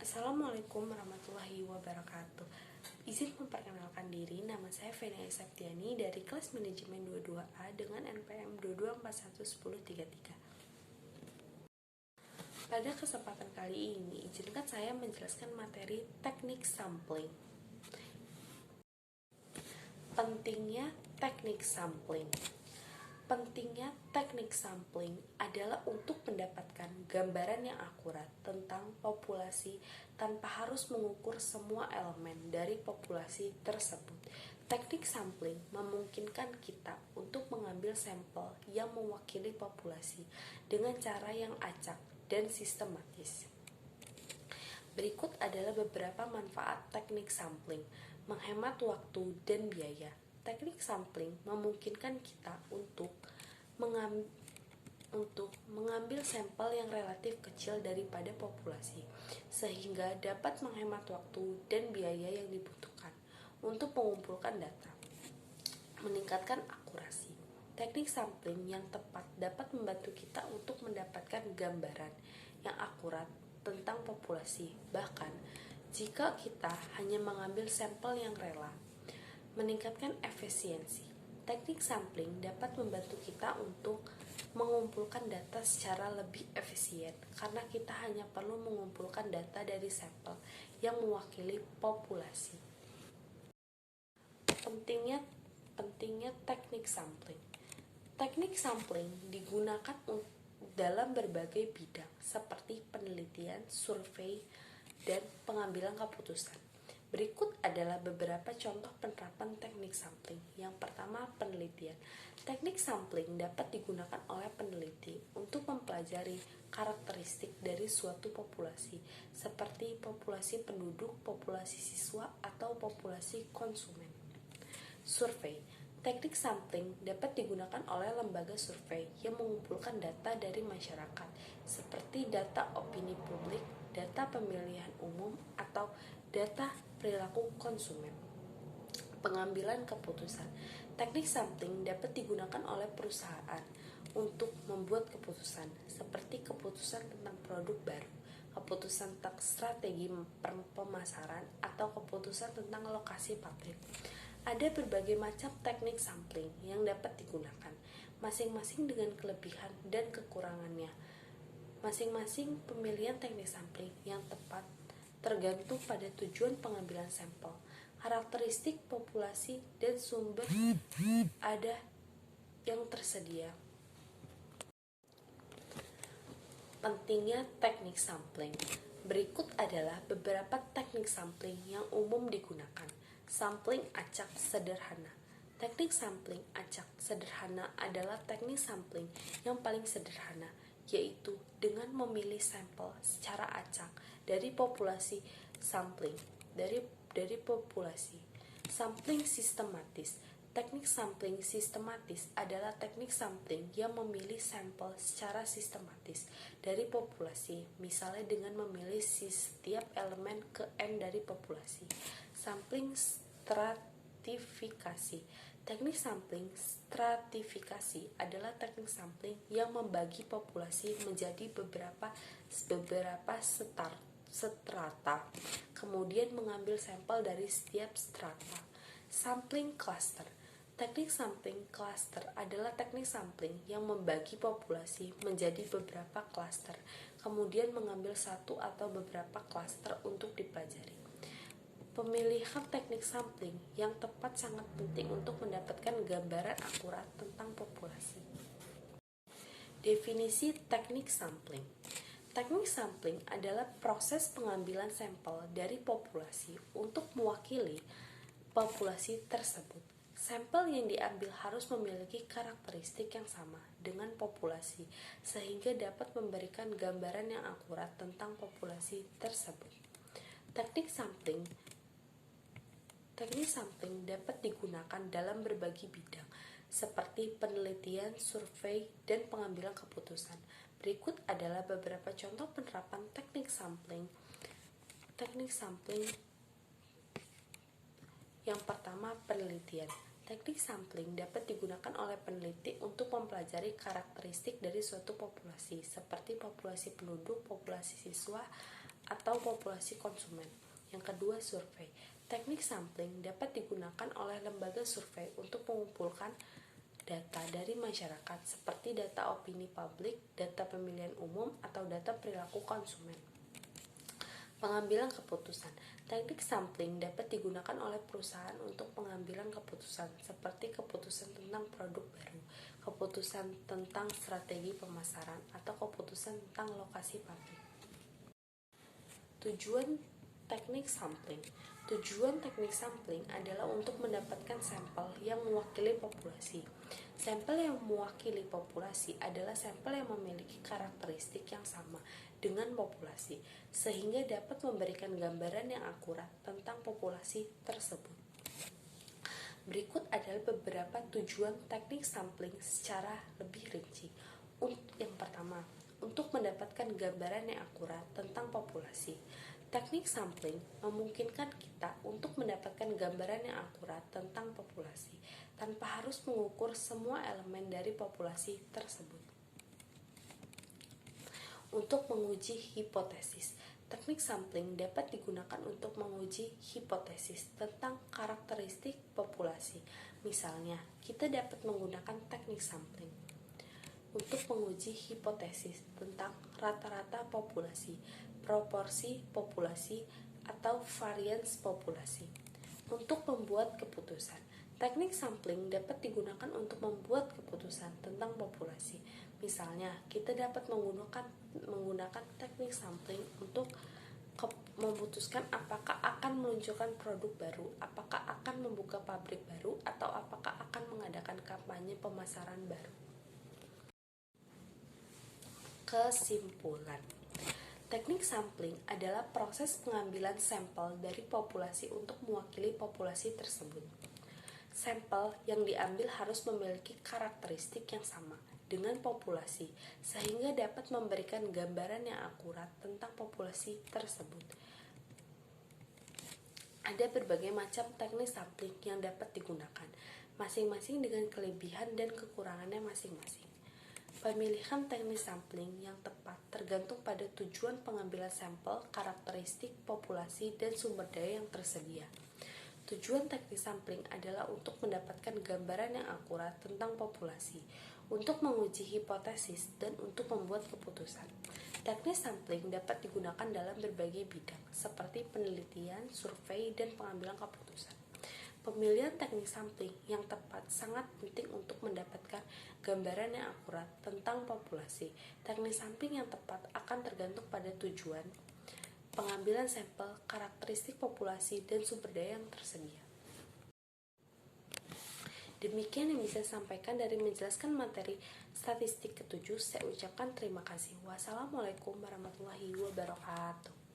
Assalamualaikum warahmatullahi wabarakatuh. Izin memperkenalkan diri, nama saya Fenia Septiani dari kelas manajemen 22A dengan NPM 22411033. Pada kesempatan kali ini, izinkan saya menjelaskan materi teknik sampling. Pentingnya teknik sampling. Pentingnya teknik sampling adalah untuk mendapatkan gambaran yang akurat tentang populasi tanpa harus mengukur semua elemen dari populasi tersebut. Teknik sampling memungkinkan kita untuk mengambil sampel yang mewakili populasi dengan cara yang acak dan sistematis. Berikut adalah beberapa manfaat teknik sampling: menghemat waktu dan biaya. Teknik sampling memungkinkan kita untuk mengambil sampel yang relatif kecil daripada populasi, sehingga dapat menghemat waktu dan biaya yang dibutuhkan untuk mengumpulkan data. Meningkatkan akurasi. Teknik sampling yang tepat dapat membantu kita untuk mendapatkan gambaran yang akurat tentang populasi, bahkan jika kita hanya mengambil sampel yang rela. Meningkatkan efisiensi. Teknik sampling dapat membantu kita untuk mengumpulkan data secara lebih efisien karena kita hanya perlu mengumpulkan data dari sampel yang mewakili populasi. Pentingnya teknik sampling. Teknik sampling digunakan dalam berbagai bidang seperti penelitian, survei, dan pengambilan keputusan. Berikut adalah beberapa contoh penerapan teknik sampling. Yang pertama, penelitian. Teknik sampling dapat digunakan oleh peneliti untuk mempelajari karakteristik dari suatu populasi, seperti populasi penduduk, populasi siswa, atau populasi konsumen. Survei. Teknik sampling dapat digunakan oleh lembaga survei yang mengumpulkan data dari masyarakat, seperti data opini publik, data pemilihan umum, atau data perilaku konsumen. Pengambilan keputusan. Teknik sampling dapat digunakan oleh perusahaan untuk membuat keputusan, seperti keputusan tentang produk baru, keputusan tentang strategi pemasaran, atau keputusan tentang lokasi pabrik. Ada berbagai macam teknik sampling yang dapat digunakan, masing-masing dengan kelebihan dan kekurangannya. Masing-masing pemilihan teknik sampling yang tepat tergantung pada tujuan pengambilan sampel, karakteristik populasi, dan sumber ada yang tersedia. Pentingnya teknik sampling. Berikut adalah beberapa teknik sampling yang umum digunakan. Sampling acak sederhana. Teknik sampling acak sederhana adalah teknik sampling yang paling sederhana, yaitu dengan memilih sampel secara acak dari populasi sampling dari populasi. Sampling sistematis. Teknik sampling sistematis adalah teknik sampling yang memilih sampel secara sistematis dari populasi, misalnya dengan memilih setiap elemen ke N dari populasi. Sampling stratifikasi. Teknik sampling stratifikasi adalah teknik sampling yang membagi populasi menjadi beberapa strata, kemudian mengambil sampel dari setiap strata. Sampling cluster. Teknik sampling cluster adalah teknik sampling yang membagi populasi menjadi beberapa cluster, kemudian mengambil satu atau beberapa cluster untuk dipelajari. Pemilihan teknik sampling yang tepat sangat penting untuk mendapatkan gambaran akurat tentang populasi. Definisi teknik sampling. Teknik sampling adalah proses pengambilan sampel dari populasi untuk mewakili populasi tersebut. Sampel yang diambil harus memiliki karakteristik yang sama dengan populasi, sehingga dapat memberikan gambaran yang akurat tentang populasi tersebut. Teknik sampling dapat digunakan dalam berbagai bidang, seperti penelitian, survei, dan pengambilan keputusan. Berikut adalah beberapa contoh penerapan teknik sampling. Yang pertama, penelitian. Teknik sampling dapat digunakan oleh peneliti untuk mempelajari karakteristik dari suatu populasi, seperti populasi penduduk, populasi siswa, atau populasi konsumen. Yang kedua, survei. Teknik sampling dapat digunakan oleh lembaga survei untuk mengumpulkan data dari masyarakat seperti data opini publik, data pemilihan umum, atau data perilaku konsumen. Pengambilan keputusan. Teknik sampling dapat digunakan oleh perusahaan untuk pengambilan keputusan seperti keputusan tentang produk baru, keputusan tentang strategi pemasaran, atau keputusan tentang lokasi pabrik. Tujuan teknik sampling. Tujuan teknik sampling adalah untuk mendapatkan sampel yang mewakili populasi. Sampel yang mewakili populasi adalah sampel yang memiliki karakteristik yang sama dengan populasi, sehingga dapat memberikan gambaran yang akurat tentang populasi tersebut. Berikut adalah beberapa tujuan teknik sampling secara lebih rinci. Yang pertama, untuk mendapatkan gambaran yang akurat tentang populasi. Teknik sampling memungkinkan kita untuk mendapatkan gambaran yang akurat tentang populasi tanpa harus mengukur semua elemen dari populasi tersebut. Untuk menguji hipotesis, teknik sampling dapat digunakan untuk menguji hipotesis tentang karakteristik populasi. Misalnya, kita dapat menggunakan teknik sampling untuk menguji hipotesis tentang rata-rata populasi, proporsi populasi, atau varians populasi. Untuk membuat keputusan, teknik sampling dapat digunakan untuk membuat keputusan tentang populasi. Misalnya, kita dapat menggunakan teknik sampling untuk memutuskan apakah akan meluncurkan produk baru, apakah akan membuka pabrik baru, atau apakah akan mengadakan kampanye pemasaran baru. Kesimpulan. Teknik sampling adalah proses pengambilan sampel dari populasi untuk mewakili populasi tersebut. Sampel yang diambil harus memiliki karakteristik yang sama dengan populasi, sehingga dapat memberikan gambaran yang akurat tentang populasi tersebut. Ada berbagai macam teknik sampling yang dapat digunakan, masing-masing dengan kelebihan dan kekurangannya masing-masing. Pemilihan teknik sampling yang tepat tergantung pada tujuan pengambilan sampel, karakteristik populasi, dan sumber daya yang tersedia. Tujuan teknik sampling adalah untuk mendapatkan gambaran yang akurat tentang populasi, untuk menguji hipotesis, dan untuk membuat keputusan. Teknik sampling dapat digunakan dalam berbagai bidang, seperti penelitian, survei, dan pengambilan keputusan. Pemilihan teknik sampling yang tepat sangat penting untuk mendapatkan gambaran yang akurat tentang populasi. Teknik sampling yang tepat akan tergantung pada tujuan pengambilan sampel, karakteristik populasi, dan sumber daya yang tersedia. Demikian yang bisa saya sampaikan dari menjelaskan materi statistik ke-7. Saya ucapkan terima kasih. Wassalamualaikum warahmatullahi wabarakatuh.